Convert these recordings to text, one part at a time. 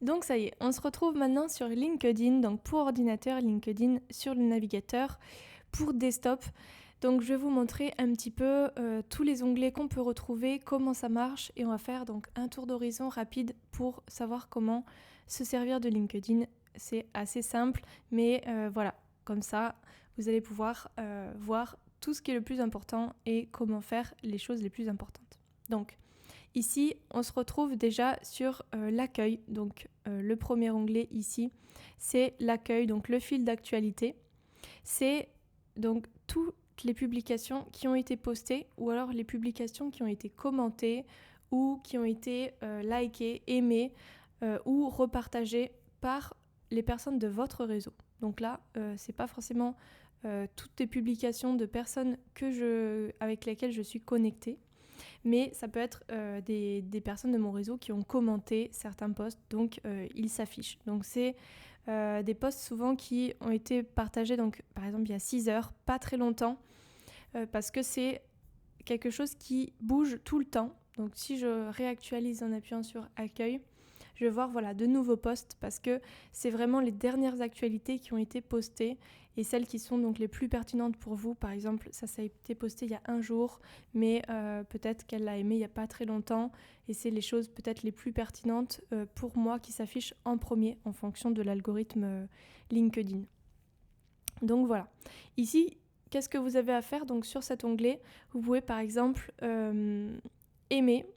Donc ça y est, on se retrouve maintenant sur LinkedIn, donc pour ordinateur, LinkedIn sur le navigateur, pour desktop. Donc je vais vous montrer un petit peu tous les onglets qu'on peut retrouver, comment ça marche, et on va faire donc un tour d'horizon rapide pour savoir comment se servir de LinkedIn. C'est assez simple, mais voilà, comme ça, vous allez pouvoir voir tout ce qui est le plus important et comment faire les choses les plus importantes. Donc, ici, on se retrouve déjà sur l'accueil. Donc, le premier onglet ici, c'est l'accueil, donc le fil d'actualité. C'est donc toutes les publications qui ont été postées ou alors les publications qui ont été commentées ou qui ont été likées, aimées ou repartagées par les personnes de votre réseau. Donc là, c'est pas forcément toutes les publications de personnes avec lesquelles je suis connectée, mais ça peut être des personnes de mon réseau qui ont commenté certains posts, donc ils s'affichent. Donc c'est des posts souvent qui ont été partagés, donc par exemple il y a 6 heures, pas très longtemps, parce que c'est quelque chose qui bouge tout le temps. Donc si je réactualise en appuyant sur accueil, je vais voir de nouveaux posts parce que c'est vraiment les dernières actualités qui ont été postées et celles qui sont donc les plus pertinentes pour vous. Par exemple, ça a été posté il y a un jour, mais peut-être qu'elle l'a aimé il n'y a pas très longtemps et c'est les choses peut-être les plus pertinentes pour moi qui s'affichent en premier en fonction de l'algorithme LinkedIn. Donc voilà. Ici, qu'est-ce que vous avez à faire? Donc sur cet onglet, vous pouvez par exemple aimer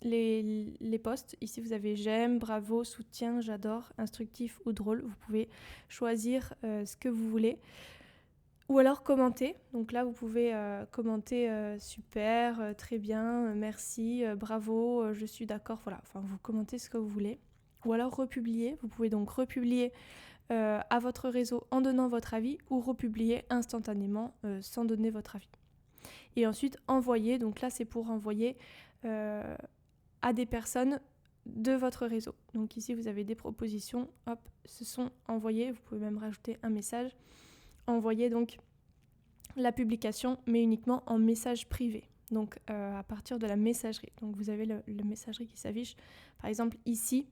les posts. Ici, vous avez j'aime, bravo, soutien, j'adore, instructif ou drôle. Vous pouvez choisir ce que vous voulez. Ou alors commenter. Donc là, vous pouvez commenter super, très bien, merci, bravo, je suis d'accord. Voilà, enfin, vous commentez ce que vous voulez. Ou alors republier. Vous pouvez donc republier à votre réseau en donnant votre avis ou republier instantanément sans donner votre avis. Et ensuite, envoyer. Donc là, c'est pour envoyer à des personnes de votre réseau. Donc ici, vous avez des propositions, hop, se sont envoyées. Vous pouvez même rajouter un message. Envoyer donc la publication, mais uniquement en message privé. Donc à partir de la messagerie. Donc vous avez le messagerie qui s'affiche, par exemple ici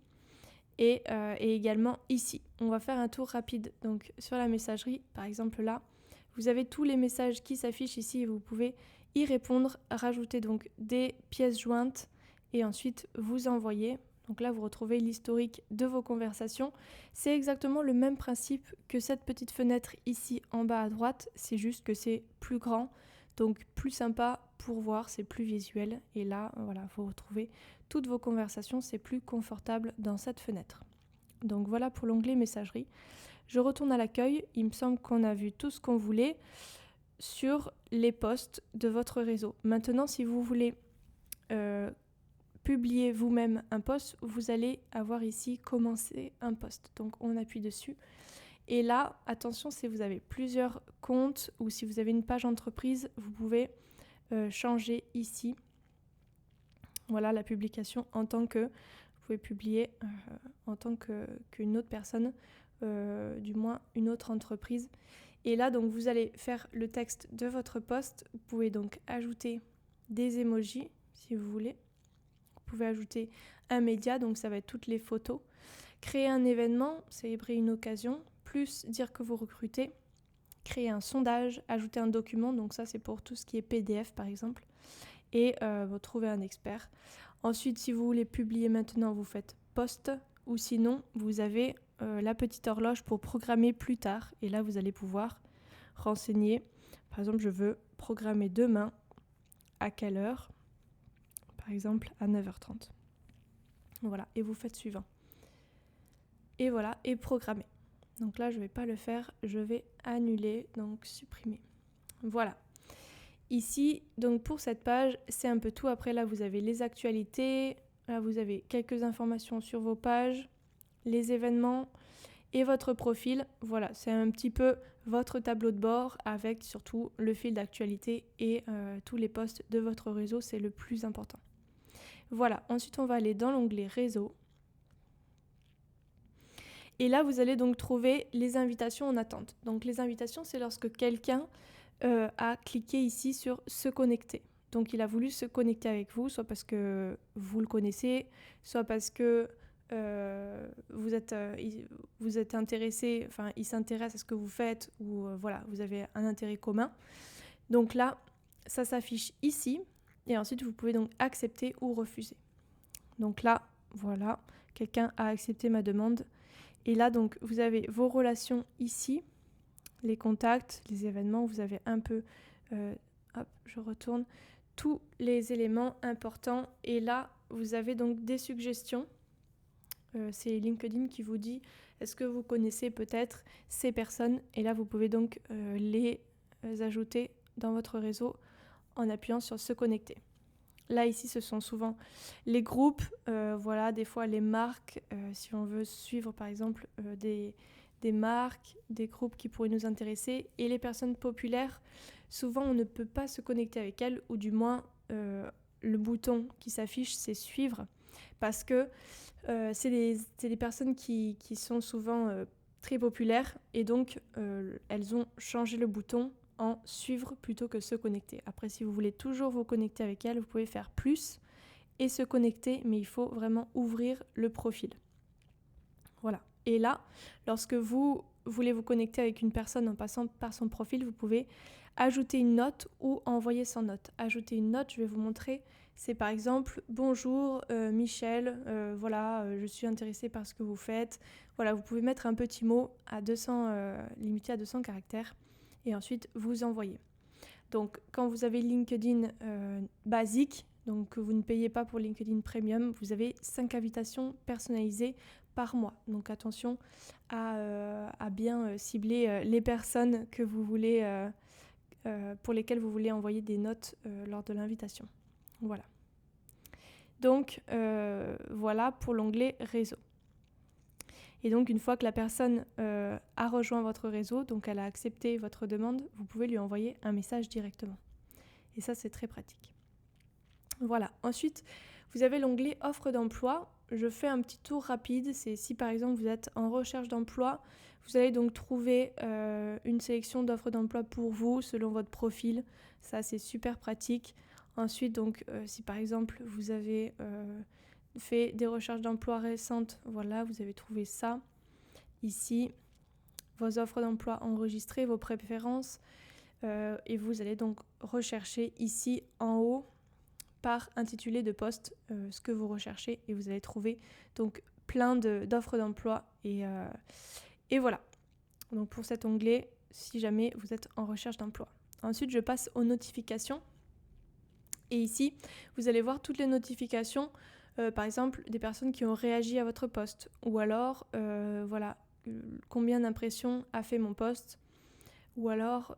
et également ici. On va faire un tour rapide. Donc sur la messagerie, par exemple là, vous avez tous les messages qui s'affichent ici et vous pouvez y répondre, rajouter donc des pièces jointes et ensuite vous envoyer. Donc là, vous retrouvez l'historique de vos conversations. C'est exactement le même principe que cette petite fenêtre ici en bas à droite. C'est juste que c'est plus grand, donc plus sympa pour voir, c'est plus visuel. Et là, voilà, vous retrouvez toutes vos conversations, c'est plus confortable dans cette fenêtre. Donc voilà pour l'onglet messagerie. Je retourne à l'accueil. Il me semble qu'on a vu tout ce qu'on voulait sur les posts de votre réseau. Maintenant, si vous voulez publier vous-même un post, vous allez avoir ici commencer un post. Donc on appuie dessus. Et là, attention, si vous avez plusieurs comptes ou si vous avez une page entreprise, vous pouvez changer ici. Voilà la publication en tant que, vous pouvez publier en tant qu'une autre personne, du moins une autre entreprise. Et là, donc, vous allez faire le texte de votre post. Vous pouvez donc ajouter des emojis si vous voulez. Vous pouvez ajouter un média, donc ça va être toutes les photos. Créer un événement, célébrer une occasion, plus dire que vous recrutez. Créer un sondage, ajouter un document, donc ça c'est pour tout ce qui est PDF par exemple. Et vous trouvez un expert. Ensuite, si vous voulez publier maintenant, vous faites post, ou sinon vous avez la petite horloge pour programmer plus tard. Et là, vous allez pouvoir renseigner. Par exemple, je veux programmer demain à quelle heure? Par exemple, à 9h30. Voilà, et vous faites suivant. Et voilà, et programmer. Donc là, je ne vais pas le faire, je vais annuler, donc supprimer. Voilà. Ici, donc pour cette page, c'est un peu tout. Après, là, vous avez les actualités. Là, vous avez quelques informations sur vos pages, les événements et votre profil. Voilà, c'est un petit peu votre tableau de bord avec surtout le fil d'actualité et tous les posts de votre réseau. C'est le plus important. Voilà, ensuite, on va aller dans l'onglet réseau. Et là, vous allez donc trouver les invitations en attente. Donc, les invitations, c'est lorsque quelqu'un a cliqué ici sur se connecter. Donc il a voulu se connecter avec vous, soit parce que vous le connaissez, soit parce que vous êtes intéressé, enfin il s'intéresse à ce que vous faites ou voilà, vous avez un intérêt commun. Donc là, ça s'affiche ici et ensuite vous pouvez donc accepter ou refuser. Donc là, voilà, quelqu'un a accepté ma demande. Et là, donc, vous avez vos relations ici, les contacts, les événements, vous avez un peu, hop, je retourne, tous les éléments importants. Et là, vous avez donc des suggestions. C'est LinkedIn qui vous dit, est-ce que vous connaissez peut-être ces personnes? Et là, vous pouvez donc les ajouter dans votre réseau en appuyant sur se connecter. Là, ici, ce sont souvent les groupes, voilà, des fois les marques, si on veut suivre par exemple des marques, des groupes qui pourraient nous intéresser. Et les personnes populaires, souvent on ne peut pas se connecter avec elles, ou du moins le bouton qui s'affiche, c'est suivre, parce que c'est des personnes qui sont souvent très populaires, et donc elles ont changé le bouton en suivre plutôt que se connecter. Après, si vous voulez toujours vous connecter avec elle, vous pouvez faire plus et se connecter, mais il faut vraiment ouvrir le profil. Voilà. Et là, lorsque vous voulez vous connecter avec une personne en passant par son profil, vous pouvez ajouter une note ou envoyer sans note. Ajouter une note, je vais vous montrer, c'est par exemple « Bonjour Michel, voilà, je suis intéressée par ce que vous faites ». Voilà, vous pouvez mettre un petit mot à limité à 200 caractères. Et ensuite vous envoyez. Donc quand vous avez LinkedIn basique, donc que vous ne payez pas pour LinkedIn Premium, vous avez 5 invitations personnalisées par mois. Donc attention à bien cibler les personnes que vous voulez, pour lesquelles vous voulez envoyer des notes lors de l'invitation. Voilà. Donc voilà pour l'onglet réseau. Et donc, une fois que la personne a rejoint votre réseau, donc elle a accepté votre demande, vous pouvez lui envoyer un message directement. Et ça, c'est très pratique. Voilà. Ensuite, vous avez l'onglet offre d'emploi. Je fais un petit tour rapide. C'est si par exemple vous êtes en recherche d'emploi, vous allez donc trouver une sélection d'offres d'emploi pour vous selon votre profil. Ça, c'est super pratique. Ensuite, donc, si par exemple vous avez fait des recherches d'emploi récentes, voilà, vous avez trouvé ça ici, vos offres d'emploi enregistrées, vos préférences, et vous allez donc rechercher ici en haut par intitulé de poste ce que vous recherchez, et vous allez trouver donc plein d'offres d'emploi, et voilà, donc pour cet onglet si jamais vous êtes en recherche d'emploi. Ensuite, je passe aux notifications, et ici vous allez voir toutes les notifications. Par exemple, des personnes qui ont réagi à votre post, ou alors, voilà, combien d'impressions a fait mon post, ou alors,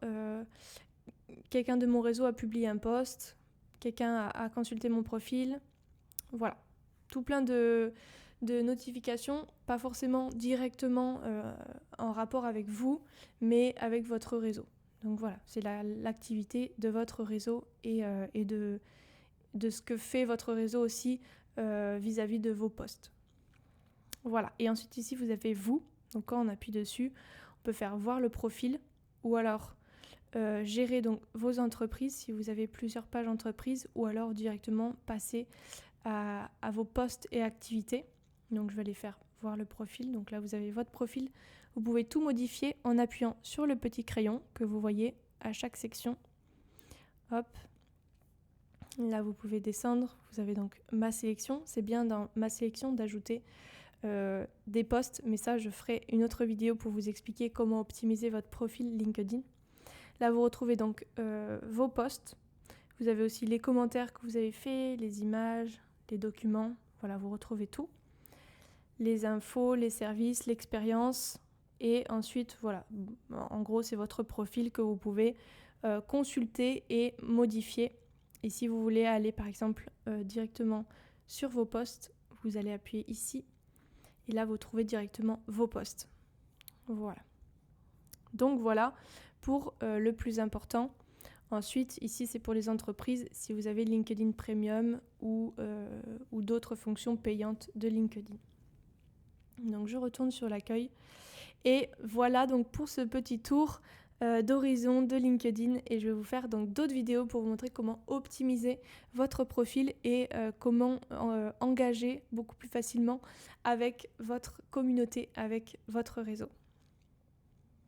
quelqu'un de mon réseau a publié un post, quelqu'un a consulté mon profil, voilà. Tout plein de notifications, pas forcément directement en rapport avec vous, mais avec votre réseau. Donc voilà, c'est l'activité de votre réseau et de ce que fait votre réseau aussi vis-à-vis de vos posts. Voilà. Et ensuite ici vous avez vous. Donc quand on appuie dessus, on peut faire voir le profil, ou alors gérer donc vos entreprises si vous avez plusieurs pages entreprises, ou alors directement passer à vos posts et activités. Donc je vais aller faire voir le profil. Donc là vous avez votre profil. Vous pouvez tout modifier en appuyant sur le petit crayon que vous voyez à chaque section. Hop. Là, vous pouvez descendre. Vous avez donc ma sélection. C'est bien dans ma sélection d'ajouter des posts, mais ça, je ferai une autre vidéo pour vous expliquer comment optimiser votre profil LinkedIn. Là, vous retrouvez donc vos posts. Vous avez aussi les commentaires que vous avez faits, les images, les documents. Voilà, vous retrouvez tout. Les infos, les services, l'expérience. Et ensuite, voilà, en gros, c'est votre profil que vous pouvez consulter et modifier. Et si vous voulez aller par exemple directement sur vos posts, vous allez appuyer ici et là vous trouvez directement vos posts. Voilà. Donc voilà pour le plus important. Ensuite, ici c'est pour les entreprises, si vous avez LinkedIn Premium ou d'autres fonctions payantes de LinkedIn. Donc je retourne sur l'accueil. Et voilà donc pour ce petit tour d'horizon de LinkedIn et je vais vous faire donc d'autres vidéos pour vous montrer comment optimiser votre profil et comment engager beaucoup plus facilement avec votre communauté, avec votre réseau.